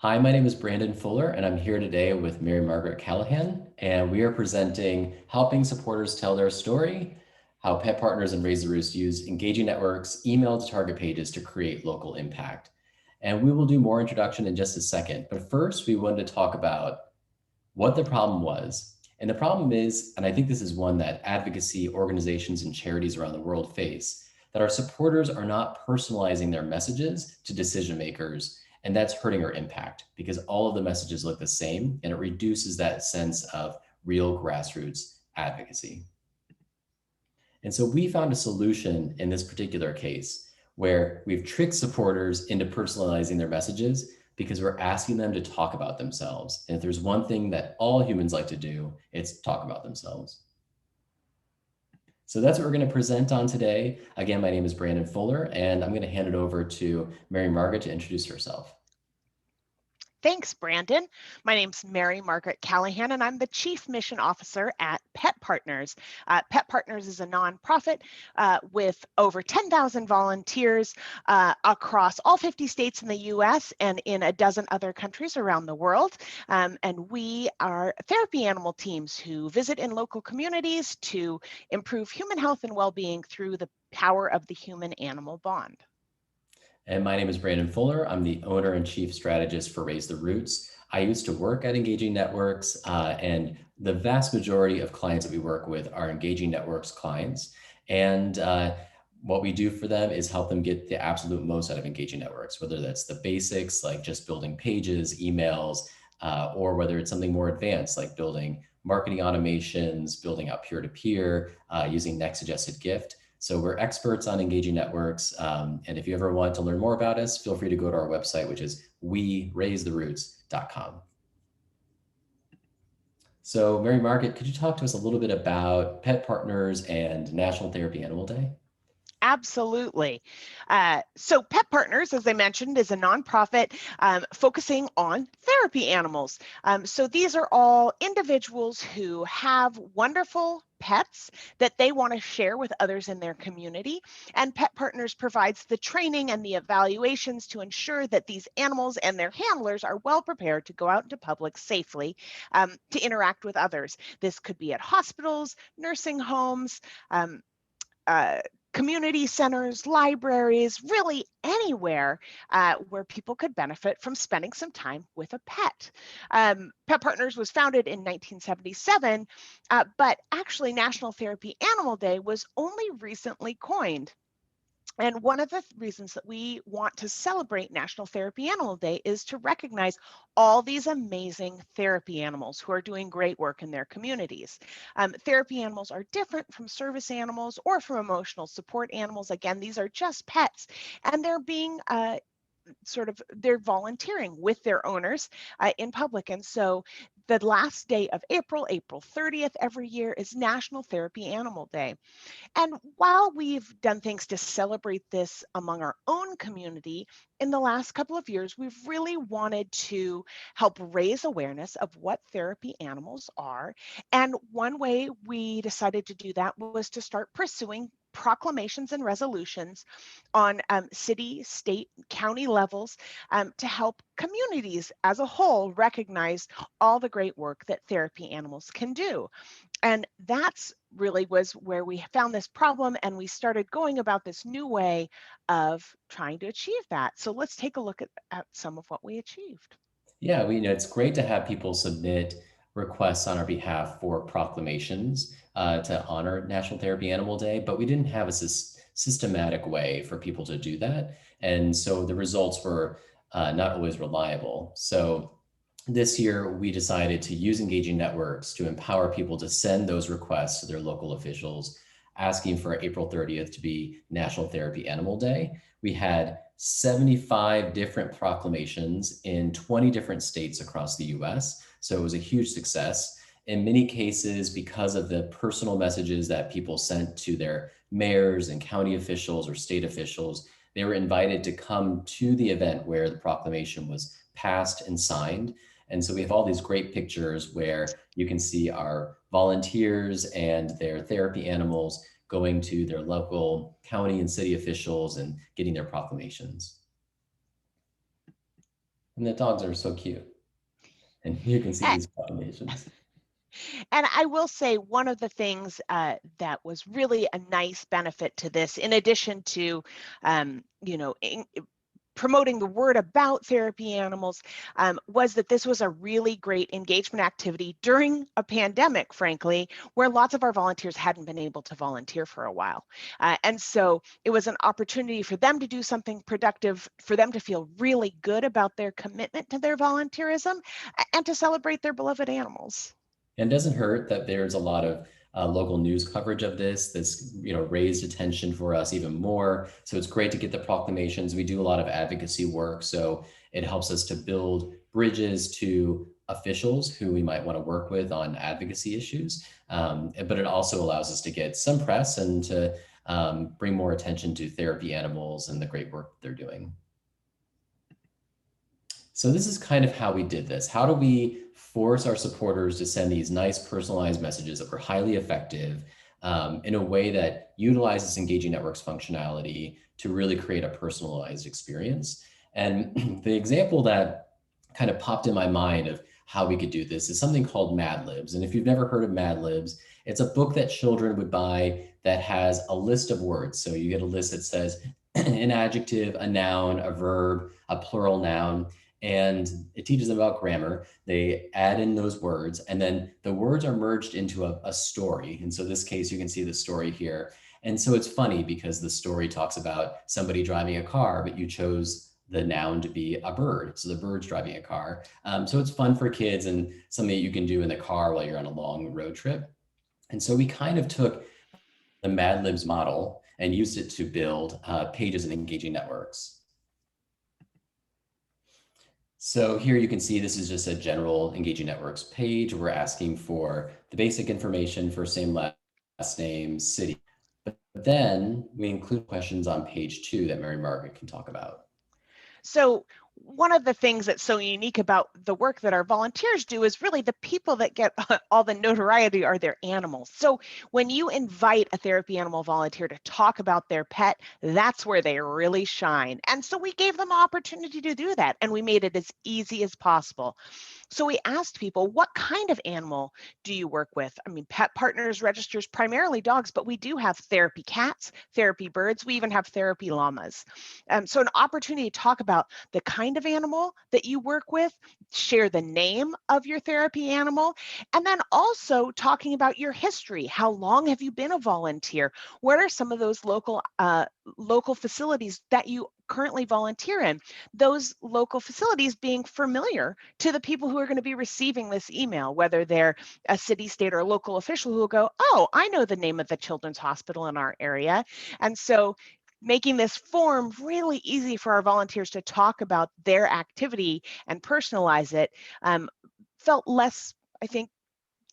Hi, my name is Brandon Fuller, and I'm here today with Mary Margaret Callahan, and we are presenting Helping Supporters Tell Their Story, how Pet Partners and Raise the Roost use engaging networks, email to target pages to create local impact. And we will do more introduction in just a second, but first we wanted to talk about what the problem was. And the problem is, and I think this is one that advocacy organizations and charities around the world face, that our supporters are not personalizing their messages to decision makers. And that's hurting our impact because all of the messages look the same and it reduces that sense of real grassroots advocacy. And so we found a solution in this particular case where we've tricked supporters into personalizing their messages because we're asking them to talk about themselves. And if there's one thing that all humans like to do, it's talk about themselves. So that's what we're going to present on today. Again, my name is Brandon Fuller, and I'm going to hand it over to Mary Margaret to introduce herself. Thanks, Brandon. My name's Mary Margaret Callahan, and I'm the Chief Mission Officer at Pet Partners. Pet Partners is a nonprofit with over 10,000 volunteers across all 50 states in the U.S. and in a dozen other countries around the world. And we are therapy animal teams who visit in local communities to improve human health and well-being through the power of the human-animal bond. And my name is Brandon Fuller. I'm the owner and chief strategist for Raise the Roots. I used to work at Engaging Networks, and the vast majority of clients that we work with are Engaging Networks clients. And what we do for them is help them get the absolute most out of Engaging Networks, whether that's the basics like just building pages, emails, or whether it's something more advanced like building marketing automations, building out peer-to-peer, using next suggested gift. So we're experts on engaging networks. And if you ever want to learn more about us, feel free to go to our website, which is weraisetheroots.com. So Mary Margaret, could you talk to us a little bit about Pet Partners and National Therapy Animal Day? Absolutely. So Pet Partners, as I mentioned, is a nonprofit focusing on therapy animals. So these are all individuals who have wonderful pets that they want to share with others in their community. And Pet Partners provides the training and the evaluations to ensure that these animals and their handlers are well prepared to go out into public safely to interact with others. This could be at hospitals, nursing homes, community centers, libraries, really anywhere where people could benefit from spending some time with a pet. Pet Partners was founded in 1977, but actually National Therapy Animal Day was only recently coined. And one of the reasons that we want to celebrate National Therapy Animal Day is to recognize all these amazing therapy animals who are doing great work in their communities. Therapy animals are different from service animals or from emotional support animals. Again, these are just pets, and they're being they're volunteering with their owners in public. And so the last day of April 30th every year is National Therapy Animal Day. And while we've done things to celebrate this among our own community, in the last couple of years, we've really wanted to help raise awareness of what therapy animals are. And one way we decided to do that was to start pursuing proclamations and resolutions on city, state, county levels to help communities as a whole recognize all the great work that therapy animals can do. And that's really was where we found this problem, and we started going about this new way of trying to achieve that. So let's take a look at some of what we achieved. Yeah, it's great to have people submit requests on our behalf for proclamations to honor National Therapy Animal Day, but we didn't have a systematic way for people to do that. And so the results were not always reliable. So this year, we decided to use engaging networks to empower people to send those requests to their local officials, asking for April 30th to be National Therapy Animal Day. We had 75 different proclamations in 20 different states across the US. So it was a huge success. In many cases, because of the personal messages that people sent to their mayors and county officials or state officials, they were invited to come to the event where the proclamation was passed and signed. And so we have all these great pictures where you can see our volunteers and their therapy animals going to their local county and city officials and getting their proclamations. And the dogs are so cute. And you can see these proclamations. And I will say one of the things that was really a nice benefit to this, in addition to, promoting the word about therapy animals, was that this was a really great engagement activity during a pandemic, frankly, where lots of our volunteers hadn't been able to volunteer for a while. And so it was an opportunity for them to do something productive, for them to feel really good about their commitment to their volunteerism, and to celebrate their beloved animals. And it doesn't hurt that there's a lot of local news coverage of this that's raised attention for us even more. So it's great to get the proclamations. We do a lot of advocacy work, so it helps us to build bridges to officials who we might want to work with on advocacy issues. But it also allows us to get some press and to bring more attention to therapy animals and the great work they're doing. So this is kind of how we did this. How do we force our supporters to send these nice personalized messages that were highly effective in a way that utilizes Engaging Networks functionality to really create a personalized experience? And the example that kind of popped in my mind of how we could do this is something called Mad Libs. And if you've never heard of Mad Libs, it's a book that children would buy that has a list of words. So you get a list that says an adjective, a noun, a verb, a plural noun, and it teaches them about grammar. They add in those words, and then the words are merged into a story. And so in this case, you can see the story here. And so it's funny because the story talks about somebody driving a car, but you chose the noun to be a bird. So the bird's driving a car. So it's fun for kids and something that you can do in the car while you're on a long road trip. And so we kind of took the Mad Libs model and used it to build pages in Engaging Networks. So here you can see this is just a general Engaging Networks page. We're asking for the basic information, first name, last name, city. But then we include questions on page 2 that Mary Margaret can talk about. So one of the things that's so unique about the work that our volunteers do is really the people that get all the notoriety are their animals. So when you invite a therapy animal volunteer to talk about their pet, that's where they really shine. And so we gave them an opportunity to do that, and we made it as easy as possible. So we asked people, what kind of animal do you work with? I mean, Pet Partners registers primarily dogs, but we do have therapy cats, therapy birds, we even have therapy llamas. So an opportunity to talk about the kind of animal that you work with, share the name of your therapy animal, and then also talking about your history. How long have you been a volunteer? What are some of those local facilities that you currently volunteer in? Those local facilities being familiar to the people who are going to be receiving this email, whether they're a city, state, or local official who will go, oh, I know the name of the children's hospital in our area. And so making this form really easy for our volunteers to talk about their activity and personalize it felt less, I think,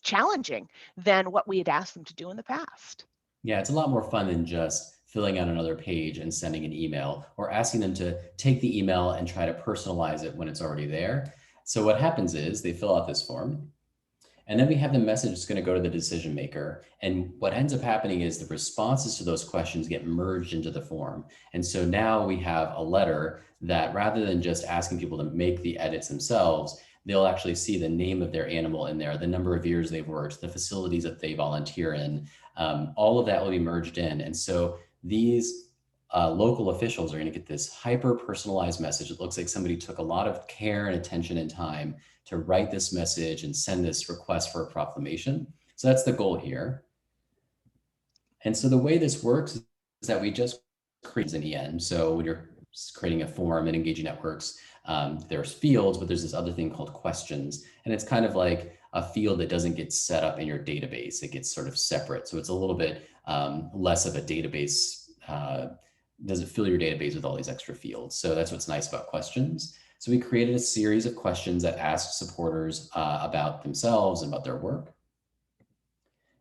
challenging than what we had asked them to do in the past. Yeah, it's a lot more fun than just filling out another page and sending an email or asking them to take the email and try to personalize it when it's already there. So what happens is they fill out this form, and then we have the message that's going to go to the decision maker. And what ends up happening is the responses to those questions get merged into the form. And so now we have a letter that, rather than just asking people to make the edits themselves, they'll actually see the name of their animal in there, the number of years they've worked, the facilities that they volunteer in. All of that will be merged in. And so these local officials are going to get this hyper personalized message. It looks like somebody took a lot of care and attention and time to write this message and send this request for a proclamation. So that's the goal here. And so the way this works is that we just create an EN. So when you're creating a form in Engaging Networks, there's fields, but there's this other thing called questions. And it's kind of like a field that doesn't get set up in your database. It gets sort of separate. So it's a little bit less of a database, doesn't fill your database with all these extra fields. So that's what's nice about questions. So we created a series of questions that asked supporters about themselves and about their work.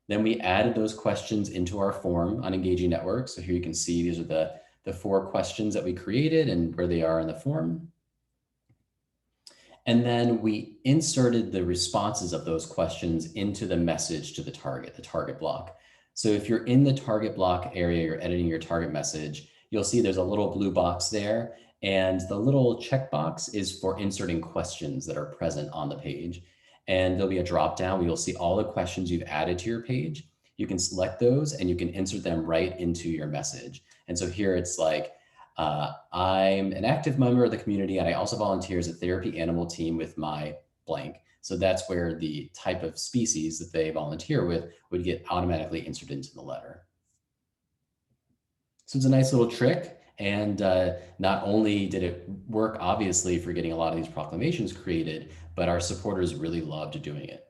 Then we added those questions into our form on Engaging Networks. So here you can see these are the 4 questions that we created and where they are in the form. And then we inserted the responses of those questions into the message to the target block. So if you're in the target block area, you're editing your target message, you'll see there's a little blue box there. And the little checkbox is for inserting questions that are present on the page. And there'll be a drop down where you'll see all the questions you've added to your page. You can select those and you can insert them right into your message. And so here it's like, I'm an active member of the community and I also volunteer as a therapy animal team with my blank. So that's where the type of species that they volunteer with would get automatically inserted into the letter. So it's a nice little trick. And not only did it work, obviously, for getting a lot of these proclamations created, but our supporters really loved doing it.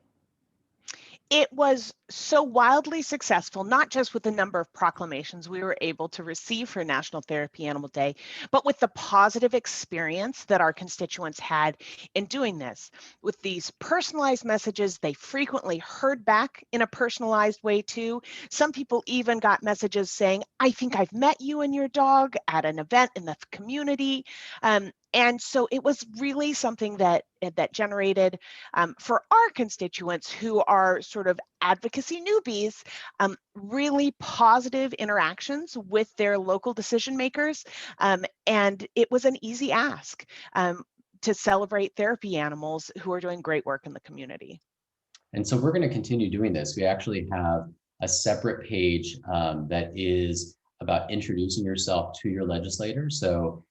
It was so wildly successful, not just with the number of proclamations we were able to receive for National Therapy Animal Day, but with the positive experience that our constituents had in doing this. With these personalized messages, they frequently heard back in a personalized way too. Some people even got messages saying, I think I've met you and your dog at an event in the community. And so it was really something that generated for our constituents who are sort of advocacy newbies, really positive interactions with their local decision makers. And it was an easy ask to celebrate therapy animals who are doing great work in the community. And so we're going to continue doing this. We actually have a separate page that is about introducing yourself to your legislator. So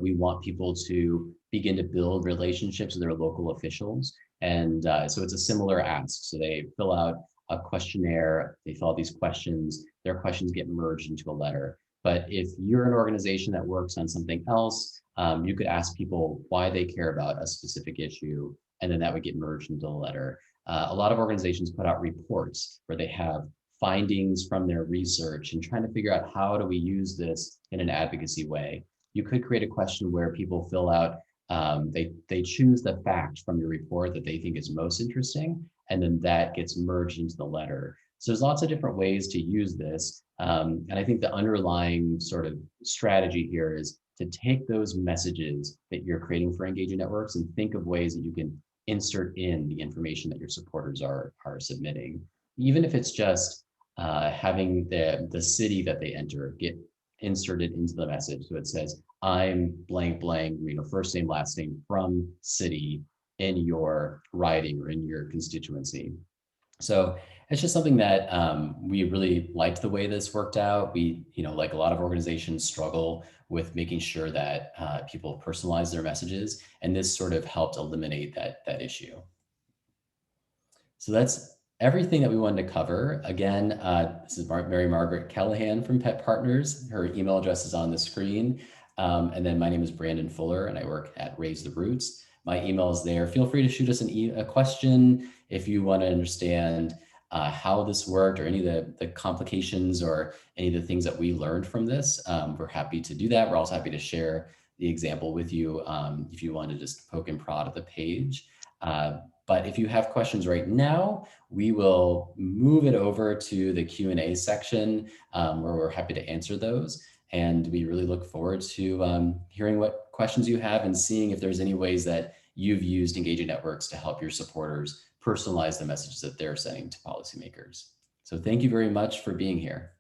we want people to begin to build relationships with their local officials. And so it's a similar ask. So they fill out a questionnaire, they fill out these questions, their questions get merged into a letter. But if you're an organization that works on something else, you could ask people why they care about a specific issue, and then that would get merged into the letter. A lot of organizations put out reports where they have findings from their research and trying to figure out how do we use this in an advocacy way. You could create a question where people fill out, they choose the fact from your report that they think is most interesting, and then that gets merged into the letter. So there's lots of different ways to use this. And I think the underlying sort of strategy here is to take those messages that you're creating for engaging networks and think of ways that you can insert in the information that your supporters are submitting, even if it's just having the city that they enter get inserted into the message. So it says, I'm blank blank, first name, last name from city in your riding or in your constituency. So it's just something that we really liked the way this worked out. We, like a lot of organizations, struggle with making sure that people personalize their messages, and this sort of helped eliminate that issue. So that's everything that we wanted to cover. Again, this is Mary Margaret Callahan from Pet Partners. Her email address is on the screen. And then my name is Brandon Fuller, and I work at Raise the Roots. My email is there. Feel free to shoot us a question if you want to understand how this worked or any of the complications or any of the things that we learned from this. We're happy to do that. We're also happy to share the example with you if you want to just poke and prod at the page. But if you have questions right now, we will move it over to the Q&A section where we're happy to answer those. And we really look forward to hearing what questions you have and seeing if there's any ways that you've used engaging networks to help your supporters personalize the messages that they're sending to policymakers. So thank you very much for being here.